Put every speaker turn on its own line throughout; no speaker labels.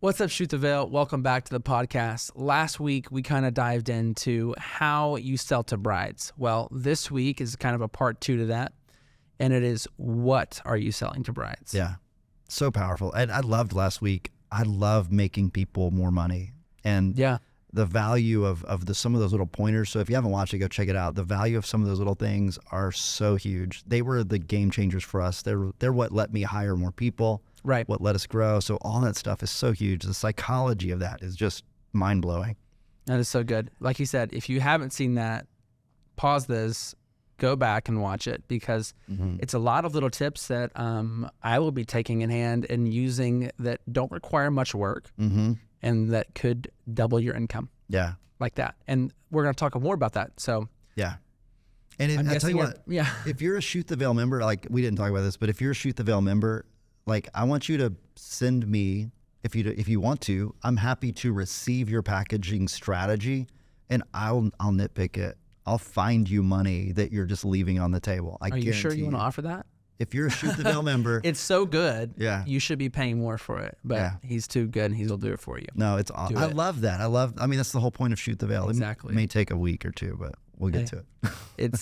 What's up, Shoot the Veil? Welcome back to the podcast. Last week, we kind of dived into how you sell to brides. Well, this week is kind of a part 2 to that, and it is, what are you selling to brides?
Yeah, so powerful. And I loved last week. I love making people more money. And the value of some of those little pointers. So if you haven't watched it, go check it out. The value of some of those little things are so huge. They were the game changers for us. They're what let me hire more people.
Right.
What let us grow. So all that stuff is so huge. The psychology of that is just mind-blowing.
That is so good. Like you said, if you haven't seen that, pause this, go back and watch it, because it's a lot of little tips that I will be taking in hand and using that don't require much work and that could double your income.
Yeah.
Like that. And we're going to talk more about that. So
yeah. And I tell you what, if you're a Shoot the Veil member, like we didn't talk about this, but if you're a Shoot the Veil member, like I want you to send me, if you want to, I'm happy to receive your packaging strategy, and I'll nitpick it. I'll find you money that you're just leaving on the table.
Are you sure you want to offer that?
If you're a Shoot the Veil member,
it's so good.
Yeah,
you should be paying more for it. But he's too good, and he'll do it for you.
No, it's awesome. I love that. I mean, that's the whole point of Shoot the Veil.
Exactly.
It may take a week or two, but we'll get to it.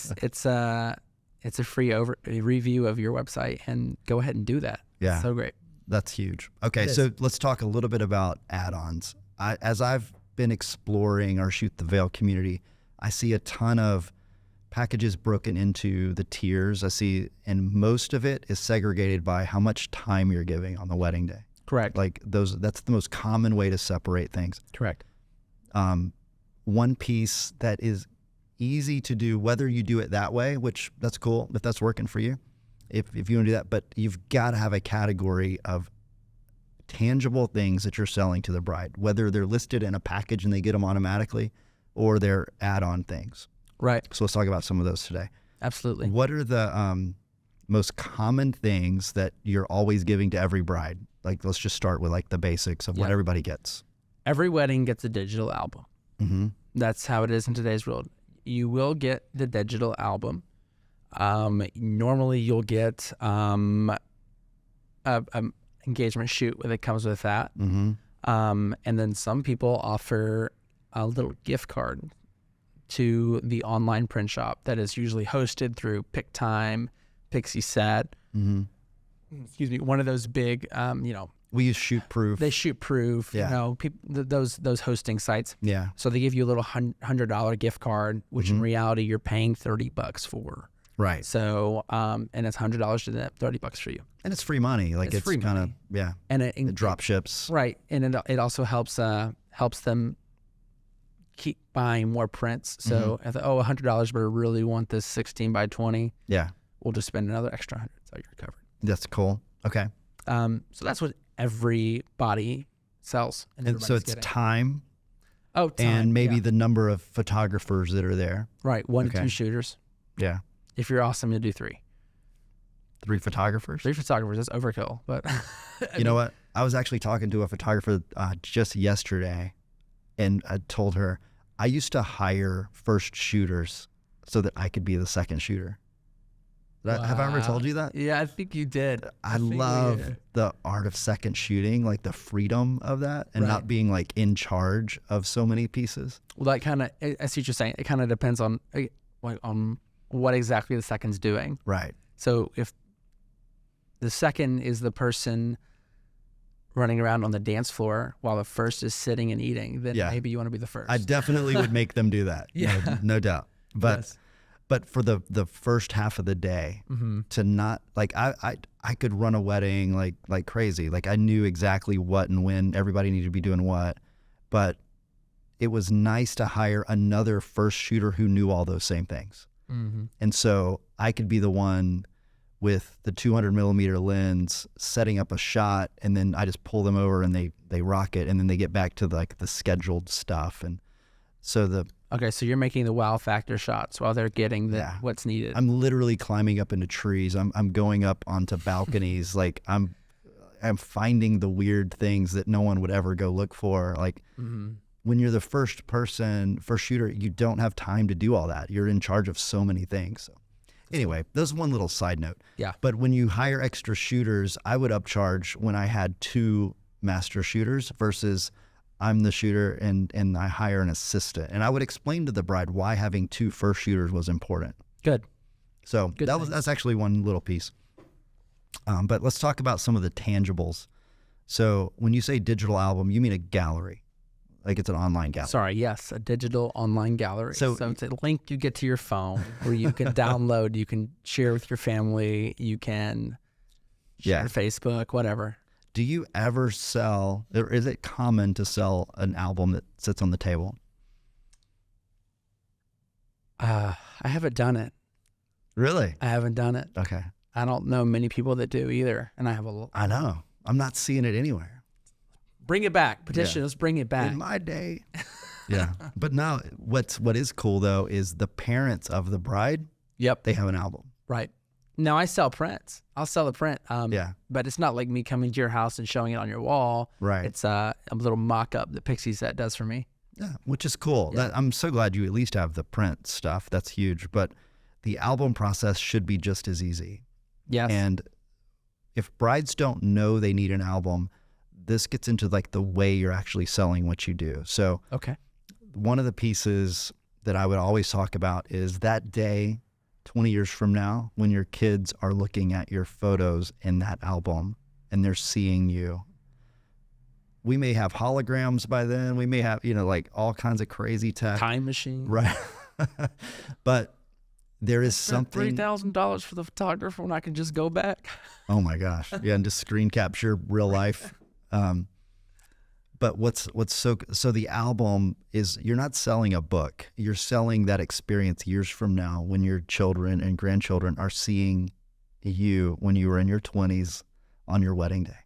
It's a free review of your website, and go ahead and do that.
Yeah.
It's so great.
That's huge. Okay, so let's talk a little bit about add-ons. As I've been exploring our Shoot the Veil community, I see a ton of packages broken into the tiers. I see, and most of it is segregated by how much time you're giving on the wedding day.
Correct.
Like that's the most common way to separate things.
Correct.
One piece that is easy to do, whether you do it that way, which that's cool if that's working for you, if you want to do that, but you've got to have a category of tangible things that you're selling to the bride, whether they're listed in a package and they get them automatically, or they're add-on things.
Right.
So let's talk about some of those today.
Absolutely.
What are the most common things that you're always giving to every bride? Like, let's just start with like the basics of what everybody gets.
Every wedding gets a digital album. That's how it is in today's world. You will get the digital album. Normally you'll get a engagement shoot that comes with that. And then some people offer a little gift card to the online print shop that is usually hosted through PickTime, Pixieset. Excuse me, one of those big,
we use ShootProof.
They ShootProof, those hosting sites.
Yeah.
So they give you a little $100 gift card, which in reality you're paying $30 for.
Right.
So, and it's $100 to them, $30 for you.
And it's free money. Like it's kind of,
And
it drop ships.
Right. And it also helps them keep buying more prints. So I thought, $100, but I really want this 16 by 20.
Yeah.
We'll just spend another extra 100. So you're covered.
That's cool. Okay.
So that's what everybody sells.
And so it's time.
Oh, time.
And maybe the number of photographers that are there.
Right. 1 to 2 shooters.
Yeah.
If you're awesome, you'll do 3.
3 photographers?
3 photographers. That's overkill. But
you know what? I was actually talking to a photographer just yesterday, and I told her I used to hire first shooters so that I could be the second shooter. Have I ever told you that?
Yeah, I think you did.
I love the art of second shooting, like the freedom of that, and not being like in charge of so many pieces.
Well, that kind of, I see what you're saying. It kind of depends on what exactly the second's doing.
Right.
So if the second is the person running around on the dance floor while the first is sitting and eating, then maybe you want to be the first.
I definitely would make them do that. No doubt. But but for the first half of the day, to not like I could run a wedding like crazy. Like I knew exactly what and when everybody needed to be doing what, but it was nice to hire another first shooter who knew all those same things. And so I could be the one with the 200 millimeter lens setting up a shot, and then I just pull them over and they rock it, and then they get back to like the scheduled stuff. And so
okay, so you're making the wow factor shots while they're getting what's needed.
I'm literally climbing up into trees. I'm going up onto balconies. Like I'm finding the weird things that no one would ever go look for. Like when you're the first shooter, you don't have time to do all that. You're in charge of so many things. So anyway, that's one little side note.
Yeah.
But when you hire extra shooters, I would upcharge when I had 2 master shooters versus I'm the shooter and I hire an assistant. And I would explain to the bride why having 2 first shooters was important.
Good.
So that's actually one little piece. But let's talk about some of the tangibles. So when you say digital album, you mean a gallery, like it's an online gallery.
Sorry, yes, a digital online gallery. So it's a link you get to your phone where you can download, you can share with your family, you can share Facebook, whatever.
Do you ever sell, or is it common to sell an album that sits on the table?
I haven't done it.
Really?
I haven't done it.
Okay.
I don't know many people that do either, and I have a.
I know. I'm not seeing it anywhere.
Bring it back. Petition. Let's bring it back.
In my day. Yeah. But now what is cool though is the parents of the bride.
Yep.
They have an album.
Right. Now I sell prints. I'll sell a print.
Yeah.
But it's not like me coming to your house and showing it on your wall.
Right.
It's a little mock-up that Pixie Set does for me.
Yeah, which is cool.
Yeah.
I'm so glad you at least have the print stuff. That's huge. But the album process should be just as easy.
Yes.
And if brides don't know they need an album, this gets into like the way you're actually selling what you do. So
okay.
One of the pieces that I would always talk about is that day 20 years from now when your kids are looking at your photos in that album and they're seeing you. We may have holograms by then. We may have, like all kinds of crazy tech.
Time machine.
Right. But there is something.
$3,000 for the photographer when I can just go back.
Oh my gosh. Yeah. And just screen capture real life. But what's so the album is, you're not selling a book. You're selling that experience years from now when your children and grandchildren are seeing you when you were in your 20s on your wedding day.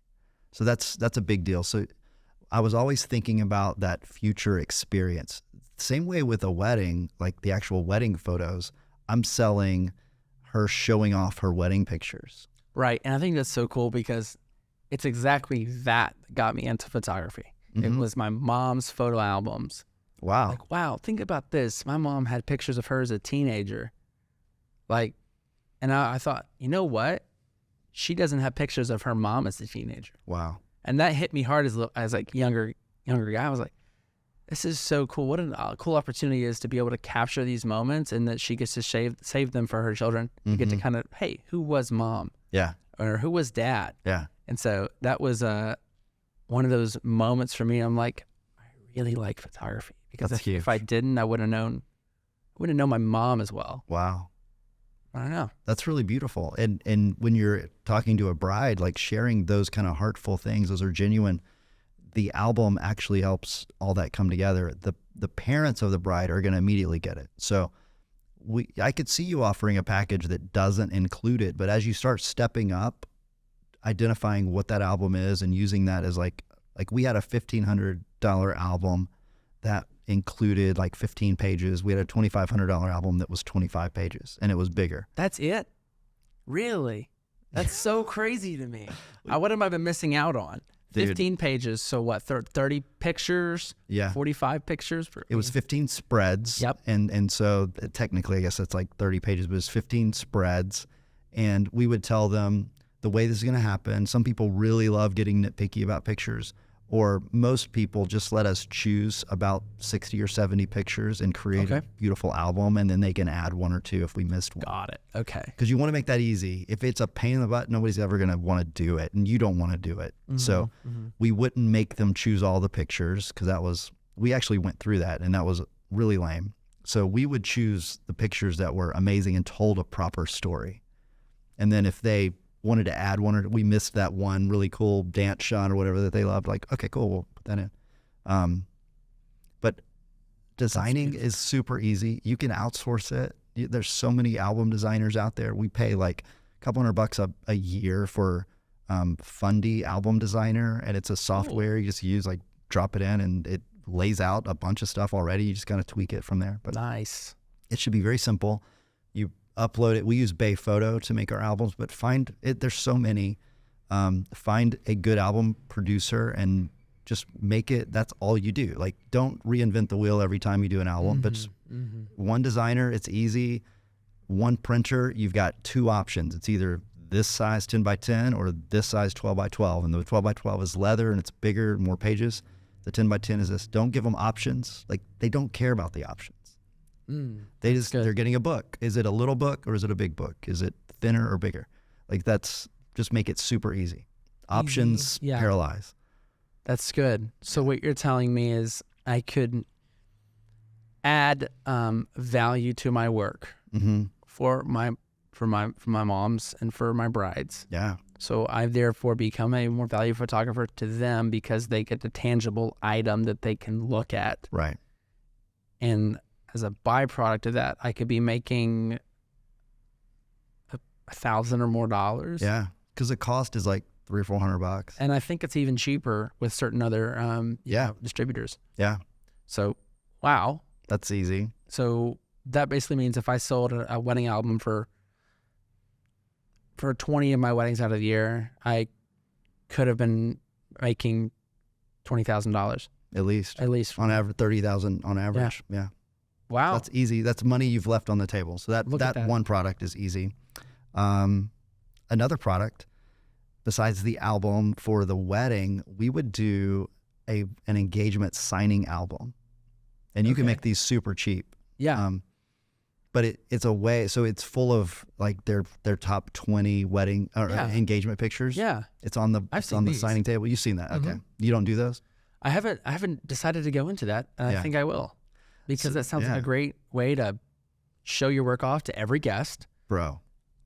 So that's a big deal. So I was always thinking about that future experience. Same way with a wedding, like the actual wedding photos, I'm selling her showing off her wedding pictures.
Right. And I think that's so cool because it's exactly that got me into photography. Mm-hmm. It was my mom's photo albums.
Wow.
Like, wow, think about this. My mom had pictures of her as a teenager. Like, and I thought, you know what? She doesn't have pictures of her mom as a teenager.
Wow. And
that hit me hard as like younger guy. I was like, this is so cool. What a cool opportunity it is to be able to capture these moments and that she gets to save them for her children. Mm-hmm. You get to kind of, hey, who was mom?
Yeah.
Or who was dad?
Yeah.
And so that was one of those moments for me. I'm like, I really like photography because if I didn't, I wouldn't have known my mom as well.
Wow.
I don't know.
That's really beautiful. And when you're talking to a bride, like sharing those kind of heartful things, those are genuine. The album actually helps all that come together. The parents of the bride are going to immediately get it. So I could see you offering a package that doesn't include it, but as you start stepping up, identifying what that album is and using that as like we had a $1,500 album that included like 15 pages. We had a $2,500 album that was 25 pages and it was bigger.
That's it? Really? That's so crazy to me. What have I been missing out on? Dude. 15 pages. So what, 30 pictures?
Yeah.
45 pictures?
It was 15 spreads.
Yep.
And so technically, I guess that's like 30 pages, but it's 15 spreads. And we would tell them the way this is going to happen. Some people really love getting nitpicky about pictures, or most people just let us choose about 60 or 70 pictures and create a beautiful album, and then they can add one or two if we missed one.
Got it. Okay.
Because you want to make that easy. If it's a pain in the butt, nobody's ever going to want to do it, and you don't want to do it. Mm-hmm. So we wouldn't make them choose all the pictures because we actually went through that, and that was really lame. So we would choose the pictures that were amazing and told a proper story. And then if they wanted to add one, or we missed that one really cool dance shot or whatever that they loved, like, okay, cool, we'll put that in. But designing is super easy. You can outsource it. There's so many album designers out there. We pay like a couple $100 a year for Fundy Album Designer, and it's a software you just use, like drop it in and it lays out a bunch of stuff already. You just kind of tweak it from there. But
nice.
It should be very simple. You upload it. We use Bay Photo to make our albums, but find it. There's so many. Find a good album producer and just make it. That's all you do. Like, don't reinvent the wheel every time you do an album, but just one designer. It's easy. One printer. You've got two options. It's either this size 10 by 10 or this size 12 by 12. And the 12 by 12 is leather and it's bigger, more pages. The 10 by 10 is this. Don't give them options. Like, they don't care about the options. They're getting a book. Is it a little book or is it a big book? Is it thinner or bigger? Like, just make it super easy. Options paralyze.
That's good. So what you're telling me is I could add value to my work for my moms and for my brides.
Yeah.
So I therefore become a more value photographer to them because they get the tangible item that they can look at.
Right.
And as a byproduct of that, I could be making $1,000 or more.
Yeah, because the cost is like $300 or $400.
And I think it's even cheaper with certain other distributors.
Yeah.
So, wow.
That's easy.
So that basically means if I sold a wedding album for 20 of my weddings out of the year, I could have been making $20,000
at least on average, 30,000 on average. Yeah.
Wow.
That's easy. That's money you've left on the table. So that one product is easy. Another product besides the album for the wedding, we would do an engagement signing album, and you can make these super cheap.
Yeah.
But it's a way, so it's full of like their top 20 wedding or engagement pictures.
Yeah.
It's on the signing table. You've seen that. Okay. You don't do those?
I haven't decided to go into that. I think I will, because that sounds like a great way to show your work off to every guest.
Bro,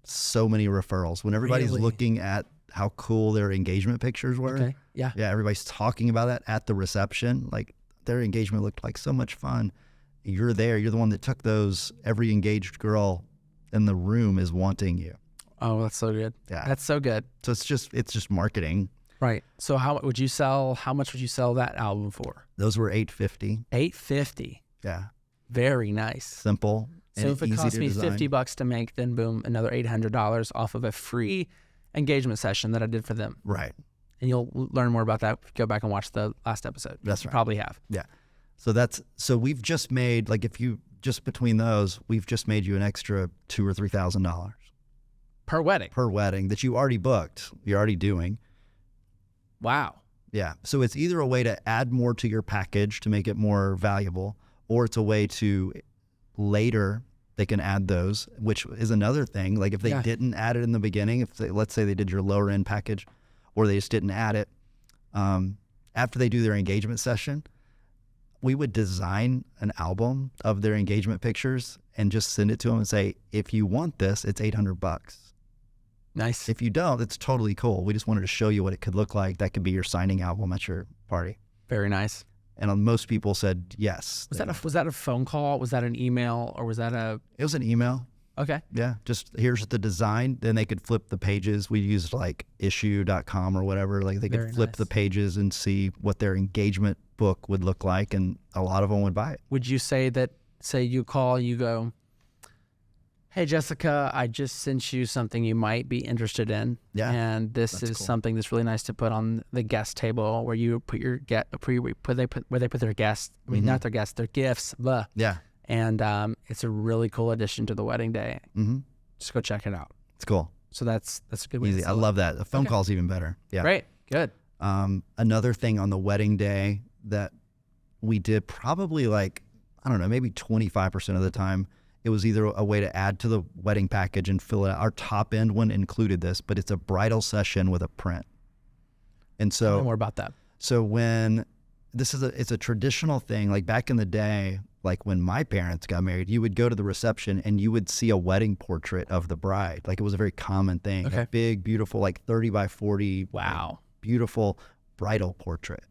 so many referrals. When everybody's looking at how cool their engagement pictures were.
Okay. Yeah.
Yeah. Everybody's talking about that at the reception. Like, their engagement looked like so much fun. You're there. You're the one that took those. Every engaged girl in the room is wanting you.
Oh, that's so good.
Yeah.
That's so good.
So it's just marketing.
Right. So how much would you sell that album for?
Those were $850.
$850.
Yeah.
Very nice.
Simple.
So if it cost me $50 to make, then boom, another $800 off of a free engagement session that I did for them.
Right.
And you'll learn more about that if you go back and watch the last episode.
That's right.
You probably have.
Yeah. So we've just made, like, if you just between those, we've just made you an extra $2,000 or $3,000
per wedding
that you already booked. You're already doing.
Wow.
Yeah. So it's either a way to add more to your package to make it more valuable, or it's a way to later they can add those, which is another thing. Like, if they didn't add it in the beginning, let's say they did your lower end package, or they just didn't add it, after they do their engagement session, we would design an album of their engagement pictures and just send it to them and say, if you want this, it's $800.
Nice.
If you don't, it's totally cool. We just wanted to show you what it could look like. That could be your signing album at your party.
Very nice.
And most people said yes.
Was that a phone call? Was that an email? Or was that
It was an email.
Okay.
Yeah. Just here's the design. Then they could flip the pages. We used like issue.com or whatever. Like, they could flip the pages and see what their engagement book would look like. And a lot of them would buy it.
Would you say that, say you call, you go, hey, Jessica, I just sent you something you might be interested in.
Yeah.
And this is something that's really nice to put on the guest table where you put your where they put their guests. I mean, not their guests, their gifts. Blah.
Yeah.
And it's a really cool addition to the wedding day.
Mm-hmm.
Just go check it out.
It's cool.
So that's a good way.
Easy. I love that. The phone call's even better. Yeah.
Great. Good.
Another thing on the wedding day that we did, probably like, I don't know, maybe 25% of the time, it was either a way to add to the wedding package and fill it out. Our top end one included this, but it's a bridal session with a print. And so,
tell me more about that.
So when it's a traditional thing, like back in the day, like when my parents got married, you would go to the reception and you would see a wedding portrait of the bride. Like, it was a very common thing.
Okay.
A big, beautiful, like 30 by 40.
Wow.
Like, beautiful bridal portrait.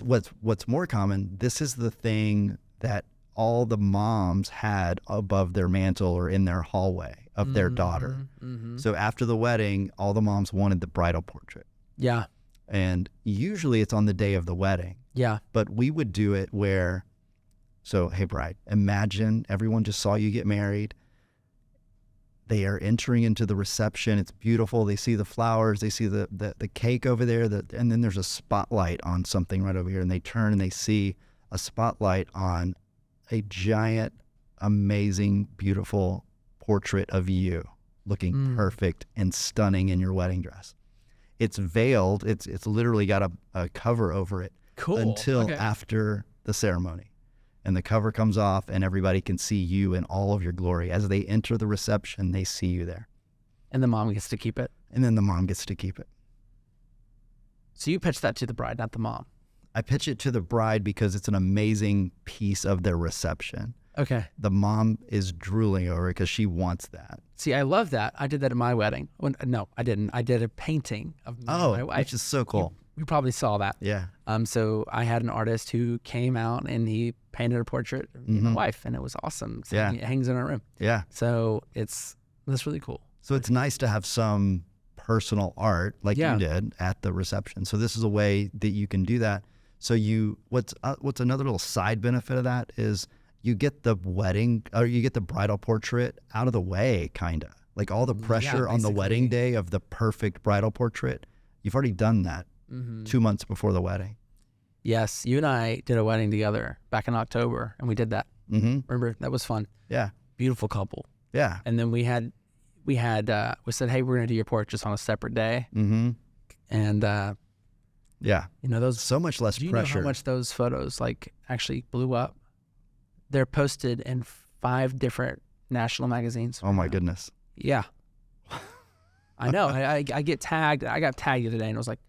What's more common, this is the thing that all the moms had above their mantle or in their hallway of their daughter. Mm-hmm. So after the wedding, all the moms wanted the bridal portrait.
Yeah.
And usually it's on the day of the wedding.
Yeah.
But we would do it where, so, hey, bride, imagine everyone just saw you get married. They are entering into the reception. It's beautiful. They see the flowers. They see the cake over there. And then there's a spotlight on something right over here. And they turn and they see a spotlight on a giant, amazing, beautiful portrait of you looking perfect and stunning in your wedding dress. It's veiled. It's literally got a cover over it until after the ceremony. And the cover comes off and everybody can see you in all of your glory. As they enter the reception, they see you there.
And the mom gets to keep it.
And then the mom gets to keep it.
So you pitch that to the bride, not the mom.
I pitch it to the bride because it's an amazing piece of their reception.
Okay.
The mom is drooling over it because she wants that.
See, I love that. I did that at my wedding. No, I didn't. I did a painting of my wife.
Which is so cool.
You probably saw that.
Yeah.
So I had an artist who came out and he painted a portrait of my wife, and it was awesome. So it hangs in our room.
Yeah.
So that's really cool.
So it's nice to have some personal art like you did at the reception. So this is a way that you can do that. So what's another little side benefit of that is you get the wedding, or you get the bridal portrait out of the way, kind of. Like all the pressure on the wedding day of the perfect bridal portrait, you've already done that 2 months before the wedding.
Yes, you and I did a wedding together back in October, and we did that. Remember, that was fun.
Yeah.
Beautiful couple.
Yeah.
And then we said, hey, we're going to do your portraits on a separate day. And
yeah,
those
so much less
pressure. Do you
pressure.
know how much those photos actually blew up? They're posted in 5 different national magazines.
Oh my goodness.
Yeah. I know. I get tagged. I got tagged the other day and it was like,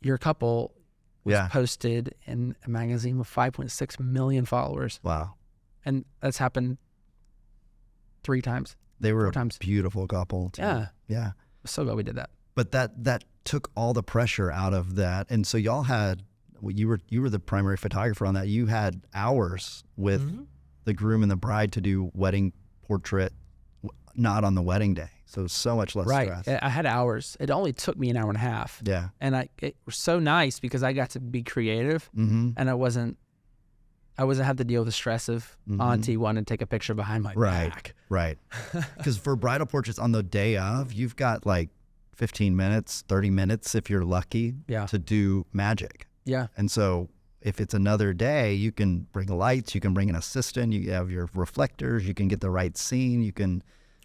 your couple was posted in a magazine with 5.6 million followers.
Wow.
And that's happened 3 times.
They were
4 times.
Beautiful couple too.
Yeah.
Yeah.
So glad we did that.
But that took all the pressure out of that. And so y'all had, you were the primary photographer on that. You had hours with the groom and the bride to do wedding portrait, not on the wedding day. So much less stress.
Right. I had hours. It only took me an hour and a half.
Yeah.
And it was so nice because I got to be creative and I wasn't have to deal with the stress of auntie wanting to take a picture behind my back.
Right. Because for bridal portraits on the day of, you've got like 15 minutes, 30 minutes if you're lucky to do magic.
Yeah.
And so if it's another day, you can bring lights, you can bring an assistant, you have your reflectors, you can get the right scene, you can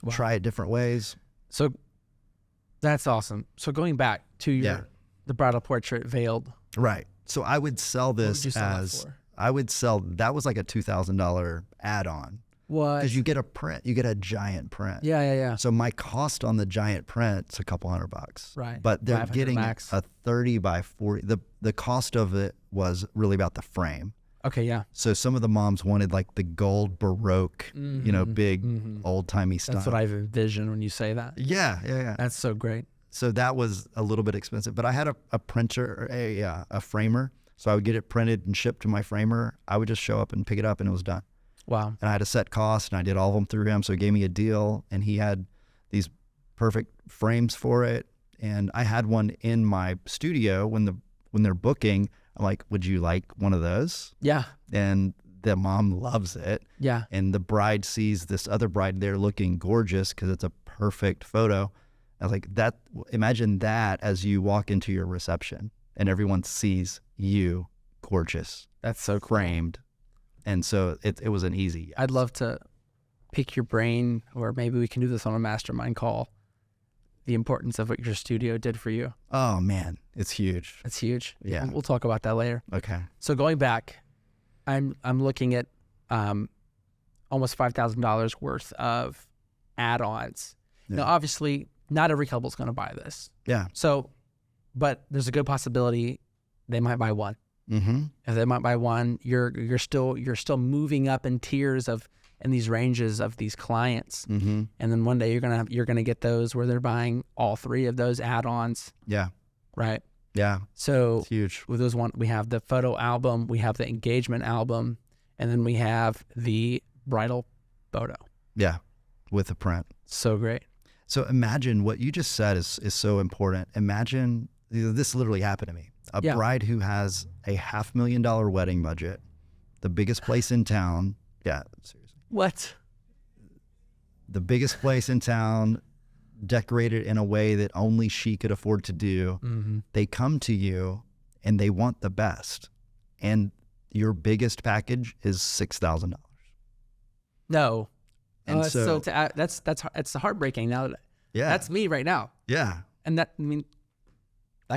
try it different ways.
So that's awesome. So going back to the bridal portrait veiled.
Right. So I would sell this that was like a $2,000 add-on.
What?
Because you get a print, you get a giant print.
Yeah.
So my cost on the giant print's a couple $100.
Right.
But they're getting
max.
a 30 by 40. The cost of it was really about the frame.
Okay, yeah.
So some of the moms wanted like the gold Baroque, big old-timey style.
That's what I've envisioned when you say that.
Yeah.
That's so great.
So that was a little bit expensive, but I had a printer, a framer. So I would get it printed and shipped to my framer. I would just show up and pick it up and it was done.
Wow.
And I had a set cost and I did all of them through him. So he gave me a deal and he had these perfect frames for it. And I had one in my studio when they're booking. I'm like, would you like one of those?
Yeah.
And the mom loves it.
Yeah.
And the bride sees this other bride there looking gorgeous because it's a perfect photo. I was like, imagine that as you walk into your reception and everyone sees you gorgeous.
That's so cool.
Framed. And so it was an easy yes.
I'd love to pick your brain, or maybe we can do this on a mastermind call, the importance of what your studio did for you.
Oh man, it's huge.
It's huge.
Yeah.
We'll talk about that later.
Okay.
So going back, I'm looking at almost $5,000 worth of add-ons.
Yeah.
Now, obviously, not every couple's going to buy this.
Yeah.
So, but there's a good possibility they might buy one.
Mm-hmm.
If they might buy one, you're still moving up in tiers in these ranges of these clients.
Mm-hmm.
And then one day you're gonna get those where they're buying all 3 of those add-ons.
Yeah.
Right.
Yeah.
So
it's huge.
With those we have the photo album, we have the engagement album, and then we have the bridal photo.
Yeah. With a print.
So great.
So imagine what you just said is so important. Imagine this literally happened to me. A bride who has a $500,000 wedding budget, the biggest place in town. Yeah, seriously.
What?
The biggest place in town, decorated in a way that only she could afford to do.
Mm-hmm.
They come to you and they want the best. And your biggest package is $6,000.
No.
And
that's heartbreaking. Now,
yeah,
that's me right now.
Yeah.
And that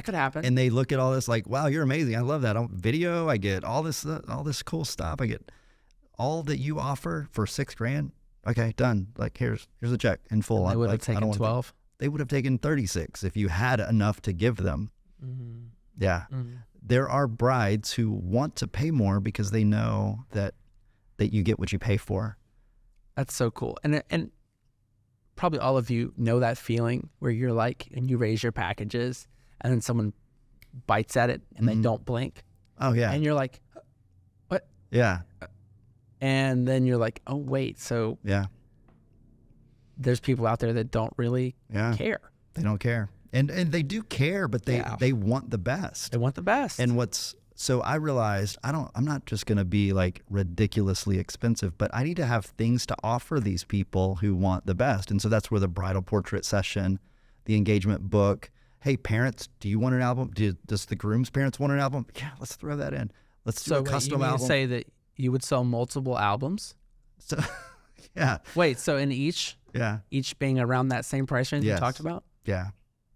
could happen.
And they look at all this like, wow, you're amazing. I love that. Video. I get all this cool stuff. I get all that you offer for $6,000. Okay, done. Like here's a check in full.
And they would have taken 12.
They would have taken 36 if you had enough to give them.
Mm-hmm.
Yeah. Mm-hmm. There are brides who want to pay more because they know that you get what you pay for.
That's so cool. And probably all of you know that feeling where you're like, and you raise your packages and then someone bites at it and they don't blink.
Oh yeah.
And you're like, what?
Yeah.
And then you're like, oh wait, so
yeah,
there's people out there that don't really care.
They don't care. And they do care, but they want the best.
They want the best.
And so I realized I'm not just going to be like ridiculously expensive, but I need to have things to offer these people who want the best. And so that's where the bridal portrait session, the engagement book. Hey, parents, do you want an album? Does the groom's parents want an album? Yeah, let's throw that in. Let's do a custom album.
So you say that you would sell multiple albums?
So, yeah.
Wait, so in each being around that same price range you talked about?
Yeah.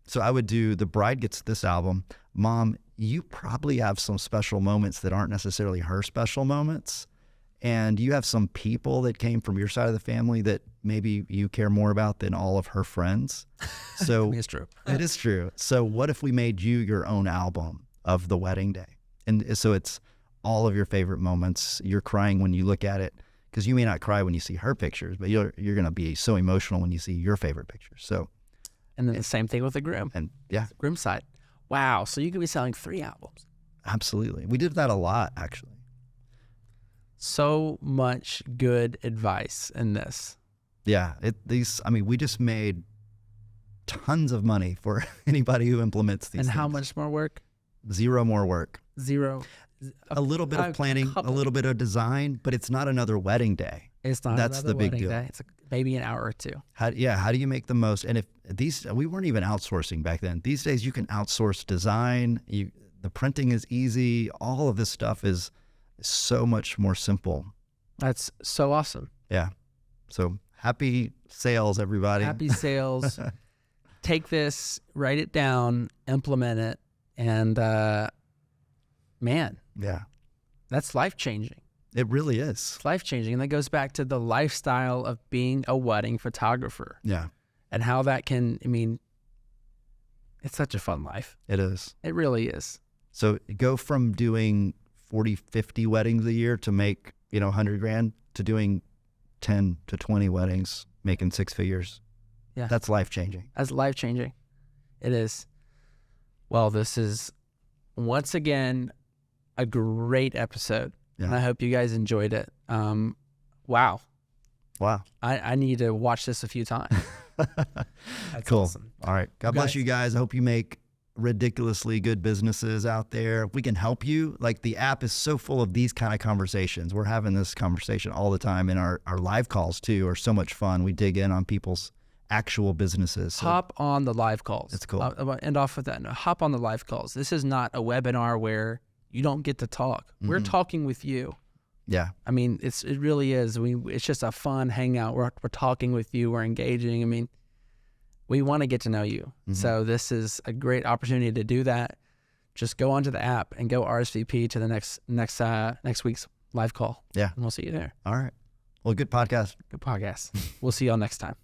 So I would do, the bride gets this album. Mom, you probably have some special moments that aren't necessarily her special moments. And you have some people that came from your side of the family that maybe you care more about than all of her friends. So
it's true.
It is true. So what if we made you your own album of the wedding day? And so it's all of your favorite moments. You're crying when you look at it, because you may not cry when you see her pictures, but you're going to be so emotional when you see your favorite pictures. So,
and then the same thing with the groom.
And yeah,
the groom side. Wow. So you could be selling 3 albums.
Absolutely. We did that a lot, actually.
So much good advice in this.
Yeah. We just made tons of money for anybody who implements these
things. How
things.
Much more work?
0 more work.
0.
A little bit of planning, a little bit of design, but it's not another wedding day.
It's not. That's the big deal. Day. It's maybe an hour or 2.
How do you make the most? And if we weren't even outsourcing back then. These days you can outsource design. The printing is easy. All of this stuff is so much more simple.
That's so awesome.
Yeah. So happy sales, everybody.
Happy sales. Take this, write it down, implement it, and man.
Yeah.
That's life-changing.
It really is.
It's life-changing. And that goes back to the lifestyle of being a wedding photographer.
Yeah.
And how that can, it's such a fun life.
It is.
It really is.
So go from doing 40, 50 weddings a year to make, $100,000 to doing 10 to 20 weddings, making 6 figures.
Yeah.
That's life-changing.
That's life-changing. It is. Well, this is once again a great episode. Yeah. And I hope you guys enjoyed it. Wow. I need to watch this a few times. That's
cool.
Awesome.
All right. God bless you guys. I hope you make ridiculously good businesses out there. If we can help you, like the app is so full of these kind of conversations. We're having this conversation all the time, and our live calls too are so much fun. We dig in on people's actual businesses. So
hop on the live calls.
It's cool.
I'll end off with that. No, hop on the live calls. This is not a webinar where you don't get to talk. Mm-hmm. We're talking with you.
Yeah.
It really is. It's just a fun hangout. We're talking with you. We're engaging. We want to get to know you. Mm-hmm. So this is a great opportunity to do that. Just go onto the app and go RSVP to the next week's live call.
Yeah.
And we'll see you there.
All right. Well, good podcast.
We'll see y'all next time.